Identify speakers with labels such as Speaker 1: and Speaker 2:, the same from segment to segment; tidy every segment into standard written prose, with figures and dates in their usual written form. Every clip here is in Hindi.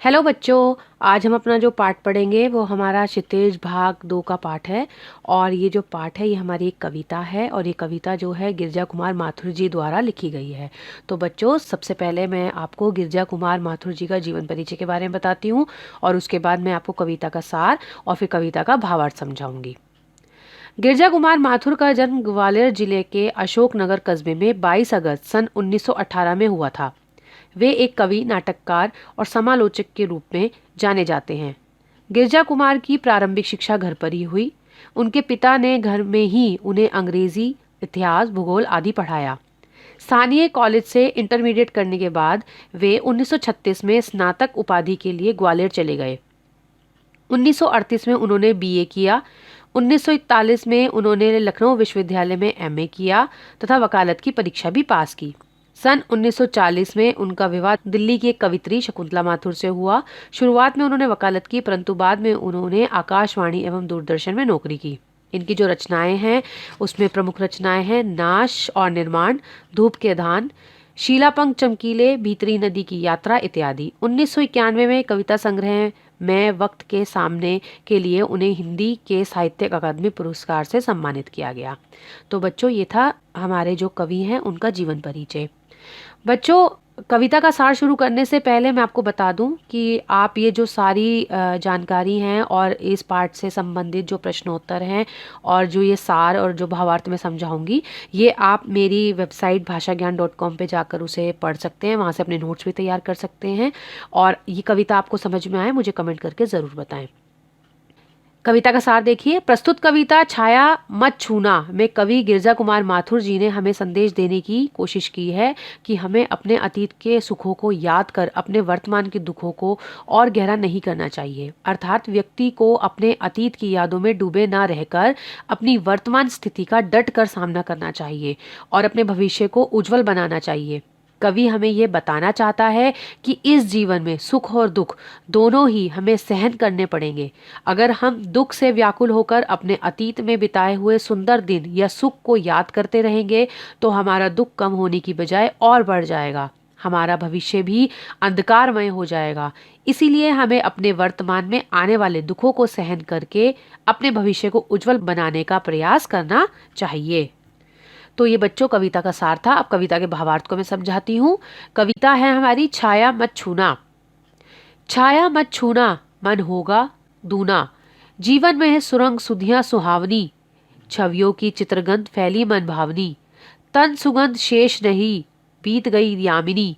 Speaker 1: हेलो बच्चों। आज हम अपना जो पाठ पढ़ेंगे वो हमारा क्षितिज भाग 2 का पाठ है। और ये जो पाठ है ये हमारी एक कविता है और ये कविता जो है गिरजा कुमार माथुर जी द्वारा लिखी गई है। तो बच्चों, सबसे पहले मैं आपको गिरजा कुमार माथुर जी का जीवन परिचय के बारे में बताती हूँ और उसके बाद मैं आपको कविता का सार और फिर कविता का भावार्थ समझाऊंगी। गिरजा कुमार माथुर का जन्म ग्वालियर जिले के अशोकनगर कस्बे में 22 अगस्त सन 1918 में हुआ था। वे एक कवि, नाटककार और समालोचक के रूप में जाने जाते हैं। गिरजा कुमार की प्रारंभिक शिक्षा घर पर ही हुई। उनके पिता ने घर में ही उन्हें अंग्रेजी, इतिहास, भूगोल आदि पढ़ाया। स्थानीय कॉलेज से इंटरमीडिएट करने के बाद वे 1936 में स्नातक उपाधि के लिए ग्वालियर चले गए। 1938 में उन्होंने बीए किया। 1941 में उन्होंने लखनऊ विश्वविद्यालय में एमए किया तथा वकालत की परीक्षा भी पास की। सन 1940 में उनका विवाह दिल्ली की एक कवित्री शकुंतला माथुर से हुआ। शुरुआत में उन्होंने वकालत की, परंतु बाद में उन्होंने आकाशवाणी एवं दूरदर्शन में नौकरी की। इनकी जो रचनाएं हैं उसमें प्रमुख रचनाएं हैं नाश और निर्माण, धूप के दान, शीलापंख चमकीले, भीतरी नदी की यात्रा इत्यादि। 1991 में कविता संग्रह मैं वक्त के सामने के लिए उन्हें हिंदी के साहित्य अकादमी पुरस्कार से सम्मानित किया गया। तो बच्चों, ये था हमारे जो कवि हैं उनका जीवन परिचय। बच्चों, कविता का सार शुरू करने से पहले मैं आपको बता दूं कि आप ये जो सारी जानकारी हैं और इस पाठ से संबंधित जो प्रश्नोत्तर हैं और जो ये सार और जो भावार्थ मैं समझाऊंगी, ये आप मेरी वेबसाइट भाषाज्ञान.com पे जाकर उसे पढ़ सकते हैं। वहाँ से अपने नोट्स भी तैयार कर सकते हैं। और ये कविता आपको समझ में आए मुझे कमेंट करके ज़रूर बताएं। कविता का सार देखिए। प्रस्तुत कविता छाया मत छूना में कवि गिरजा कुमार माथुर जी ने हमें संदेश देने की कोशिश की है कि हमें अपने अतीत के सुखों को याद कर अपने वर्तमान के दुखों को और गहरा नहीं करना चाहिए। अर्थात व्यक्ति को अपने अतीत की यादों में डूबे ना रहकर अपनी वर्तमान स्थिति का डट कर सामना करना चाहिए और अपने भविष्य को उज्जवल बनाना चाहिए। कवि हमें ये बताना चाहता है कि इस जीवन में सुख और दुख दोनों ही हमें सहन करने पड़ेंगे। अगर हम दुख से व्याकुल होकर अपने अतीत में बिताए हुए सुंदर दिन या सुख को याद करते रहेंगे तो हमारा दुख कम होने की बजाय और बढ़ जाएगा। हमारा भविष्य भी अंधकारमय हो जाएगा। इसीलिए हमें अपने वर्तमान में आने वाले दुखों को सहन करके अपने भविष्य को उज्जवल बनाने का प्रयास करना चाहिए। तो ये बच्चों कविता का सार था। अब कविता के भावार्थ को मैं समझाती हूँ। कविता है हमारी छाया मत छूना। छाया मत छूना मन होगा दूना, जीवन में है सुरंग सुधियां सुहावनी, छवियों की चित्रगंध फैली मन भावनी, तन सुगंध शेष नहीं बीत गई यामिनी,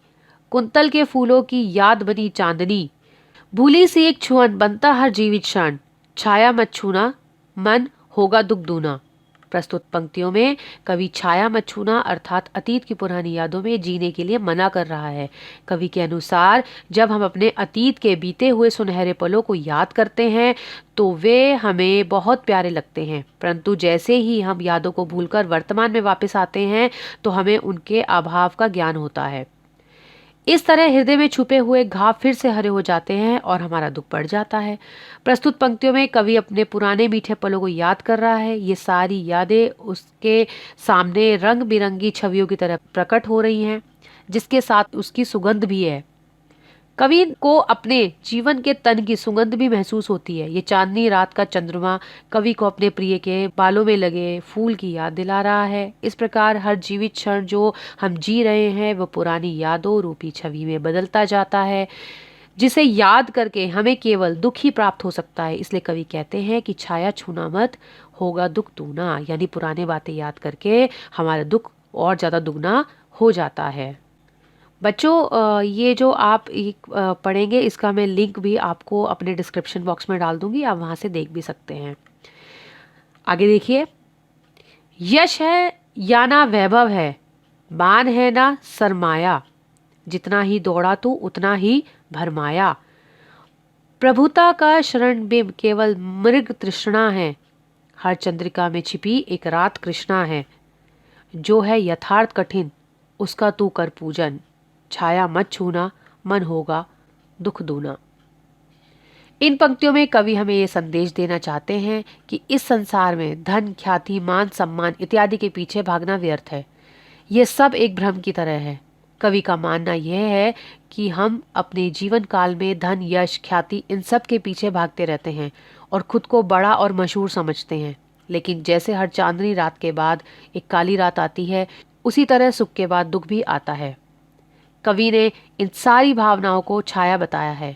Speaker 1: कुंतल के फूलों की याद बनी चांदनी, भूली सी एक छुअन बनता हर जीवित क्षण, छाया मत छूना मन होगा दुख दूना। प्रस्तुत पंक्तियों में कवि छाया मत छूना अर्थात अतीत की पुरानी यादों में जीने के लिए मना कर रहा है। कवि के अनुसार जब हम अपने अतीत के बीते हुए सुनहरे पलों को याद करते हैं तो वे हमें बहुत प्यारे लगते हैं, परंतु जैसे ही हम यादों को भूलकर वर्तमान में वापस आते हैं तो हमें उनके अभाव का ज्ञान होता है। इस तरह हृदय में छुपे हुए घाव फिर से हरे हो जाते हैं और हमारा दुख बढ़ जाता है। प्रस्तुत पंक्तियों में कवि अपने पुराने मीठे पलों को याद कर रहा है। ये सारी यादें उसके सामने रंग बिरंगी छवियों की तरह प्रकट हो रही हैं, जिसके साथ उसकी सुगंध भी है। कवि को अपने जीवन के तन की सुगंध भी महसूस होती है। ये चांदनी रात का चंद्रमा कवि को अपने प्रिय के बालों में लगे फूल की याद दिला रहा है। इस प्रकार हर जीवित क्षण जो हम जी रहे हैं वो पुरानी यादों रूपी छवि में बदलता जाता है, जिसे याद करके हमें केवल दुख ही प्राप्त हो सकता है। इसलिए कवि कहते हैं कि छाया छूना मत होगा दुख दूना, यानी पुराने बातें याद करके हमारा दुख और ज्यादा दुगना हो जाता है। बच्चों, ये जो आप पढ़ेंगे इसका मैं लिंक भी आपको अपने डिस्क्रिप्शन बॉक्स में डाल दूंगी, आप वहां से देख भी सकते हैं। आगे देखिए। यश है या ना वैभव है, मान है ना सरमाया, जितना ही दौड़ा तू उतना ही भरमाया, प्रभुता का शरण बिंब केवल मृग तृष्णा है, हर चंद्रिका में छिपी एक रात कृष्णा है, जो है यथार्थ कठिन उसका तू कर पूजन, छाया मत छूना मन होगा दुख दूना। इन पंक्तियों में कवि हमें ये संदेश देना चाहते हैं कि इस संसार में धन, ख्याति, मान, सम्मान इत्यादि के पीछे भागना व्यर्थ है। ये सब एक भ्रम की तरह है। कवि का मानना यह है कि हम अपने जीवन काल में धन, यश, ख्याति इन सब के पीछे भागते रहते हैं और खुद को बड़ा और मशहूर समझते हैं। लेकिन जैसे हर चांदनी रात के बाद एक काली रात आती है, उसी तरह सुख के बाद दुख भी आता है। कवि ने इन सारी भावनाओं को छाया बताया है।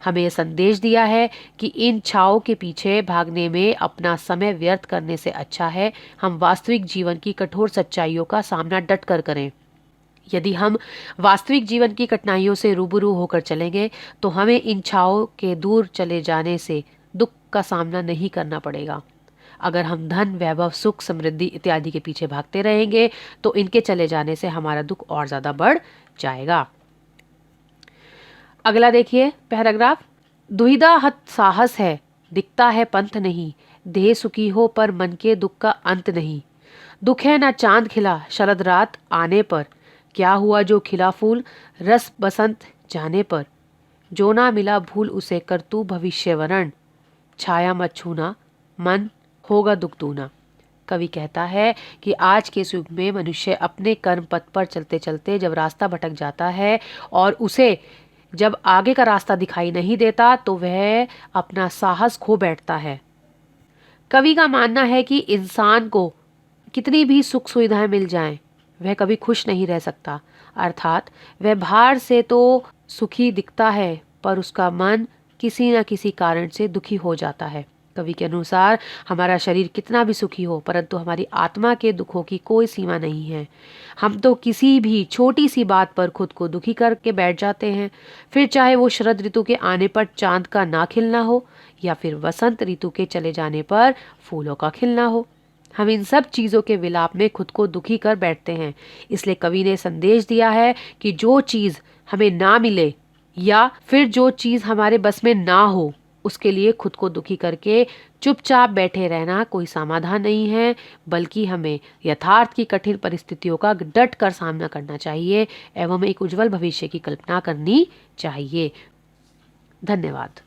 Speaker 1: हमें यह संदेश दिया है कि इन छाओं के पीछे भागने में अपना समय व्यर्थ करने से अच्छा है हम वास्तविक जीवन की कठोर सच्चाइयों का सामना डट कर करें। यदि हम वास्तविक जीवन की कठिनाइयों से रूबरू होकर चलेंगे तो हमें इन छाओं के दूर चले जाने से दुख का सामना नहीं करना पड़ेगा। अगर हम धन, वैभव, सुख, समृद्धि इत्यादि के पीछे भागते रहेंगे तो इनके चले जाने से हमारा दुख और ज्यादा बढ़ जाएगा। अगला देखिए पैराग्राफ। दुहिदा हत साहस है, दिखता है पंथ नहीं, देह सुखी हो पर मन के दुख का अंत नहीं। दुख है ना चांद खिला शरद रात आने पर, क्या हुआ जो खिला फूल रस बसंत जाने पर। जो ना मिला भूल उसे कर तू भविष्य वरण, छाया मत छूना मन होगा दुख दूना। कवि कहता है कि आज के युग में मनुष्य अपने कर्म पथ पर चलते चलते जब रास्ता भटक जाता है और उसे जब आगे का रास्ता दिखाई नहीं देता तो वह अपना साहस खो बैठता है। कवि का मानना है कि इंसान को कितनी भी सुख सुविधाएं मिल जाएं, वह कभी खुश नहीं रह सकता। अर्थात वह बाहर से तो सुखी दिखता है पर उसका मन किसी न किसी कारण से दुखी हो जाता है। कवि के अनुसार हमारा शरीर कितना भी सुखी हो परंतु हमारी आत्मा के दुखों की कोई सीमा नहीं है। हम तो किसी भी छोटी सी बात पर खुद को दुखी करके बैठ जाते हैं, फिर चाहे वो शरद ऋतु के आने पर चांद का ना खिलना हो या फिर वसंत ऋतु के चले जाने पर फूलों का खिलना हो। हम इन सब चीज़ों के विलाप में खुद को दुखी कर बैठते हैं। इसलिए कवि ने संदेश दिया है कि जो चीज़ हमें ना मिले या फिर जो चीज़ हमारे बस में ना हो उसके लिए खुद को दुखी करके चुपचाप बैठे रहना कोई समाधान नहीं है, बल्कि हमें यथार्थ की कठिन परिस्थितियों का डट कर सामना करना चाहिए एवं एक उज्जवल भविष्य की कल्पना करनी चाहिए। धन्यवाद।